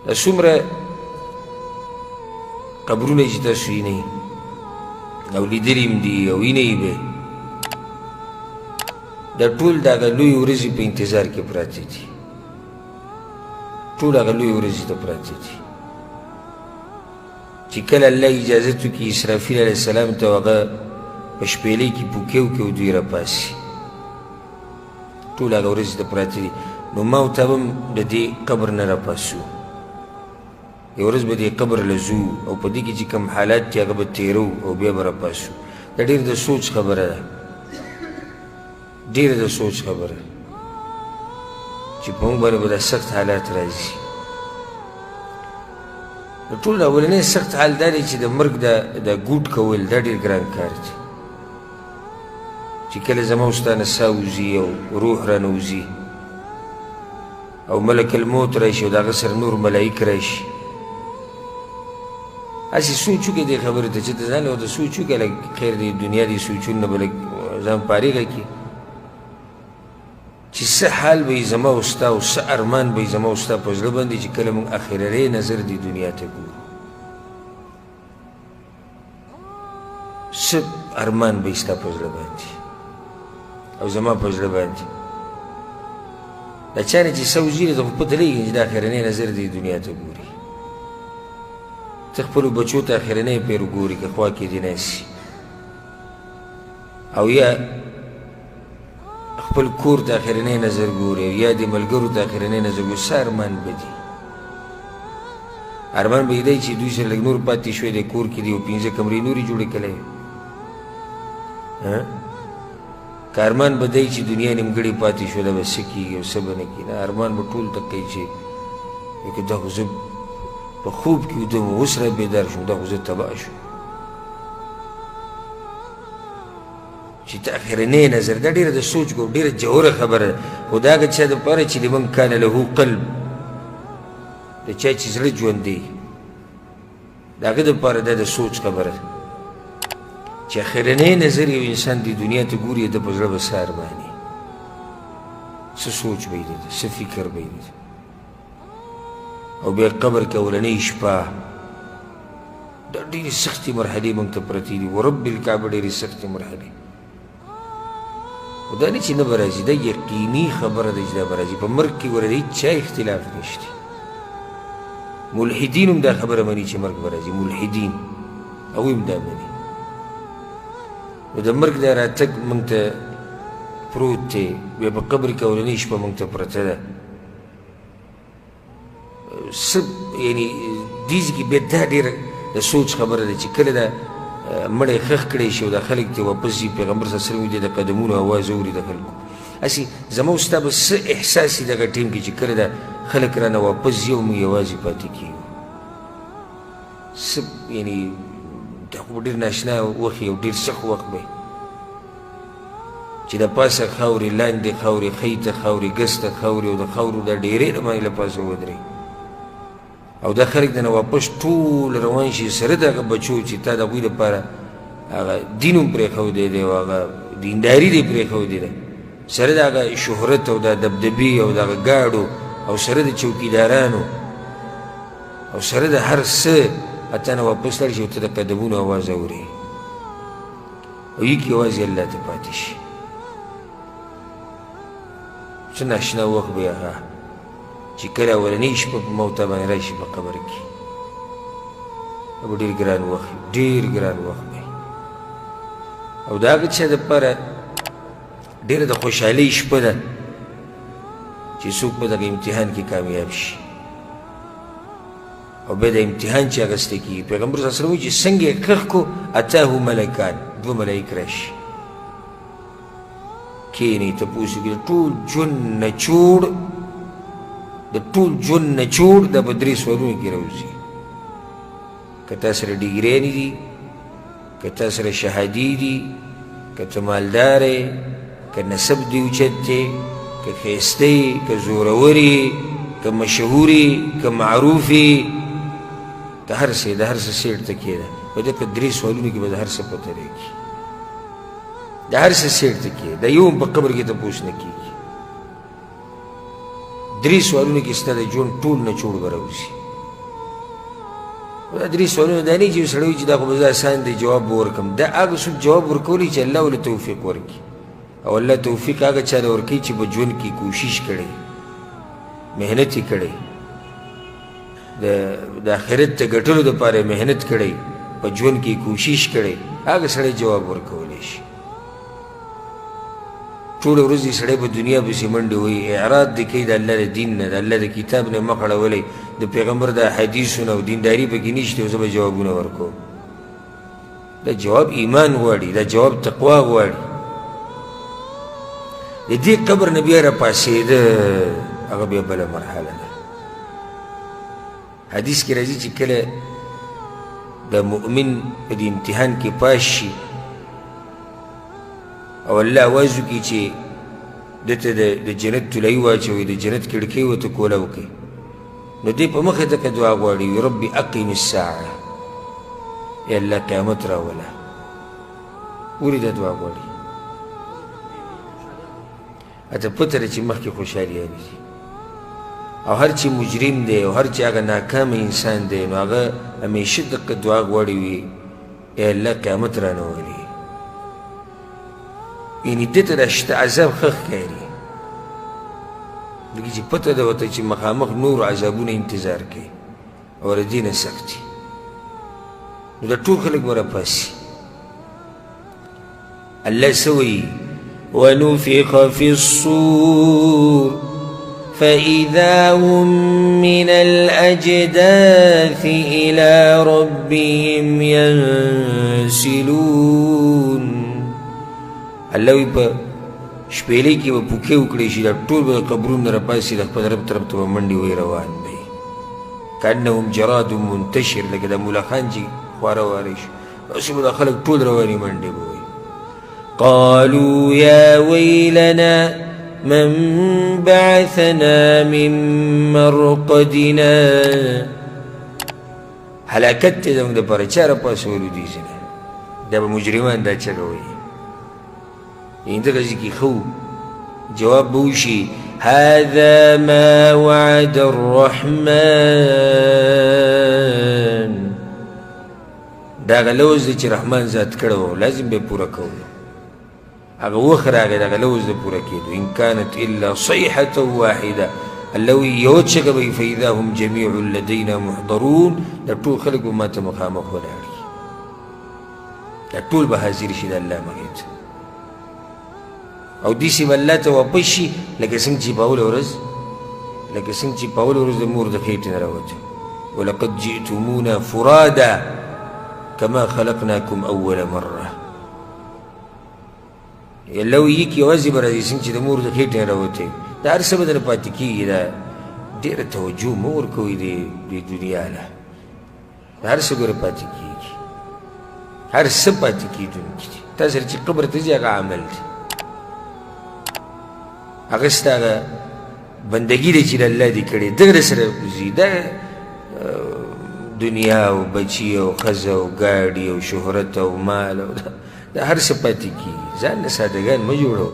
دا څومره قبرونه چې تاسو وینئ او لیدلي هم دي او وینئ به دا ټول د هغه لویې ورځې په انتظار کې پراته دي ټول هغه لویې ورځې ته پراته دي چې کله الله اجازت وکړي اسرافیل علیه السلام ته هغه په شپېلۍ کې پوکې وکړي او دوی راپاسي ټول هغه ورځې ته پراته دي نو ما او تا به هم د دې قبر نه راپاسو یو ورځ به دې قبر له ځو او په دې کې چې کوم حالات دي هغه به تېرو او بیا به راپاسو دا ډېر د سوچ خبره ده ډېره د سوچ خبره چې په موږ باندې به دا سخت حالات راځي د ټول اولنی سخت حال دا دی چې د مرګ دا ګوټ کول دا ډېر ګران کار دی چې کله زما او ستا نه ساه وځي او روح رانه وځي او ملک الموت راشي او د هغه سره نور ملایک راشي هسې سوچ وکړې دې خبرې ته چې ته ځان ورته سوچ وکړه لږ خیر دی دنیا دې سوچونه نه به لږ ځان فارغه کړي چې څه حال به یې زما او ستا او څه ارمان به یې زما او ستا په زړه باندې چې کله موږ اخرنی نظر دې دنیا ته ګورو څه ارمان به یې ستا په زړه باندې او زما په زړه باندې دا چا نه چې څه وزي ته خو پته لګي چې دا اخرنی نظر دې دنیا ته ګوري ته خپلو بچو ته اخرنی پیر ګوري که خوا کې دې ناسي او یا خپل کور ته اخرنی نظر ګوري او یا دې ملګرو ته اخرنی نظر ګوري څه ارمان به دي ارمان به یې دی چې دوی سره لږ نور پاتې شوی دی کور کې دي او 5 کمرې نورې جوړې کړی که ارمان به دی چې دنیا نیمګړې پاتې شوه دا به څه کېږي او څه به نه کېږي نه ارمان به ټول ته کوي چې دا خو زه په خوب کې ویده وم اوس را بیدار شوم دا خو زه تباه شوم چې ته اخرنی نظر دا ډېره د سوچ کو ډېره جوهره خبره ده خو د هغه چا دپاره چې لمن کان له قلب د چا چې زړه ژوندی د هغه دپاره دا د سوچ خبره ده چې اخرنی نظر یو انسان د دنیا ته ګوري د په زړه به څه ارماني څه سوچ به یې ده څه فکر به یې ده او بیا قبر کې اولنۍ شپه دا ډېرې سختې مرحلې موږ ته پرتې دي ورب الکعبه ډېرې سختې مرحلې خو دا نه چې نه به راځي دا یقیني خبره ده چې دا به راځي په مرګ کې ګوره د هېچا اختلاف نشته ملحدین هم دا خبره مني چې مرګ به راځي ملحدین هغوی هم دا مني نو د مرګ دا راتګ موږ ته پروت دی بیا په قبر کې اولنۍ شپه موږ ته پرته ده څه یعنې دې ځای کې بیا دا ډېره د سوچ خبره ده چې کله دا مړی خښ کړی شي او دا خلک ته واپس ځي پیغمبر صلی الله علیه وسلم د قدمونو اواز اوري د خلکو هسې زما او ستا به څه احساس وي دغه ټیم کې چې کله دا خلک رانه واپس ځي او موږ یوازې پاتې کېږو څه یعنې دا خو به ډېر ناشنا وخت او ډېر سخت وخت به چې د پاسه خاورې لاندې خاورې خیته خاورې ګسته خاورې او د خاورو دا ډېرې د باندې له پاسه ودرېږي او دا خلک د نه واپس ټول روان شي سره د هغه بچو چې تا د هغوی دپاره هغه دین هم پرېښودی دی او هغه دینداري دې پرېښودې ده سره د هغه شهرت او د دبدبې او د هغه ګاډو او سره د چوکیدارانو او سره د هر څه تا نه واپس لاړ شي او ته د قدمونو اواز اورې او یې کې یوازې الله ته پاتې شي څه ناشنا وخت به هغه چې کله اولنۍ شپه په موته باندې راشي په قبر کې دا به ډېر ګران وخت ډېر ګران وخت دی او د هغه چا دپاره ډېره د خوشحالۍ شپه ده چې څوک په دغه امتحان کې کامیاب شي او بیا د امتحان چې اخیستی کېږي پیغمبر صلی الله علیه وسلم وایي چې څنګه یې خښ کړو اتاه ملکان 2 ملایک راشي کښېني تپوس وکړي د ټول ژوند نچوړ د ټول ژوند نچوړ دا په 3 سوالونو کې راوځي که تا سره ډیګریانې دي که تا سره شهادي دي که ته مالدار یې که نسب دې اوچت دی که ښایسته یې که زورور یې که مشهور یې که معروف یې که هر څه د هر څه سیټ ته کېده په دغه 3 سوالونو کې به د هر څه پته لګي د هر څه سیټ ته کېده د یو هم په قبر کې تپوس نه کېږي 3 سوالونو کې ستا د ژوند ټول نچوړ به راوځي دا درې سوالونه دا نه چې یو سړی وایي چې دا خو به زه اسان دی جواب به ورکړم دا هغه څوک جواب ورکولی چې الله ورله توفیق ورکړي او الله توفیق هغه چا له ورکوي چې په ژوند کې کوشش کړی محنت یې کړی د آخرت ته ګټلو دپاره یې محنت کړی په ژوند کې کوشش کړی هغه سړی جواب ورکولی شي ټوله ورځ دې سړی په دنیا پسې منډې وایي اعراض دې کوي د الله د دین نه د الله د کتاب نه مخ اړولی د پیغمبر د حدیثو نه او دینداري پکې نشته او زه به جوابونه ورکوم دا جواب ایمان غواړي دا جواب تقوا غواړي د دې قبر نه بیا راپاڅېده هغه بیا بله مرحله ده حدیث کې راځي چې کله د مؤمن په دې امتحان کې پاس شي او الله آواز وکړي چې دته د جنت تلۍ واچوي د جنت کړکۍ ورته کولاو کړي نو دې په مخې ته که دعا غواړي وي ربي اقیم الساعه ای الله قیامت راوله ولې دا دعا غواړي اته پته ده چې مخکې خوشحالیانې دي او هر چې مجرم دی او هر چې هغه ناکامه انسان دی نو هغه همیشه دقه دعا غواړي وي ای الله قیامت رانه ولي یعنې ده ته دا شته عذاب ښه ښکاري لکه چې پته ده ورته چې مخامخ نور عذابونه انتظار کوي او د دې نه سخت دي نو دا ټول خلک به راپاسي الله څه وایي ونفخ في الصور فإذا هم من الأجداث إلى ربهم ينسلون الله وی په شپېلۍ کې به پوکې وکړی شي دا ټول به قبرونه راپاسي د خپل رب طرف ته به منډې وی روان دی کانهم جراد منتشر لکه د مولا خان چې خواره واره شي داسې به دا خلک ټول روانې منډې به وی قالوا يا ويلنا من بعثنا من مرقدنا هلاکت ته زموږ دپاره چا راپاڅولو دي ځینه دا به مجرمان دا چغه وایي دغه ځای کې ښه جواب به وشي هذا ما وعد الرحمن دا هغه لوز دی چې رحمان ذات کړی و لازم به یې پوره کوو هغه وخت راغی د هغه لوز د پوره کېدو ان كانت الا صيحة واحده الله وایي یو چغه به وي فاذا هم جمیع لدینا محضرون دا ټول خلک به ما ته مخامخ ولاړ وي دا ټول به حاضر شي د الله مخې ته او داسې به الله ته واپس شي لکه څنګه چې په اوله ورځ د مور د خېټې نه راوته ولقد جئتمونا فرادا كما خلقناكم اول مره الله وایي کې یوازې به راځي څنګه چې د مور د خېټې نه راوتې دا هر څه به درنه پاتې کېږي دا ډېره توجه مه ورکوئ دې دنیا له دا هر څه ګوره پاتې کېږي هر څه پاتې کېدونکي دي تا سره چې قبر ته ځي هغه عمل دی هغه ستا هغه بندګي دی چې د الله دې کړې دغه سره ځي دا دنیا او بچي او ښځه او ګاډي او شهرت او مال او دا هر څه پاتې کېږي ځان نه سادهګان مه جوړوه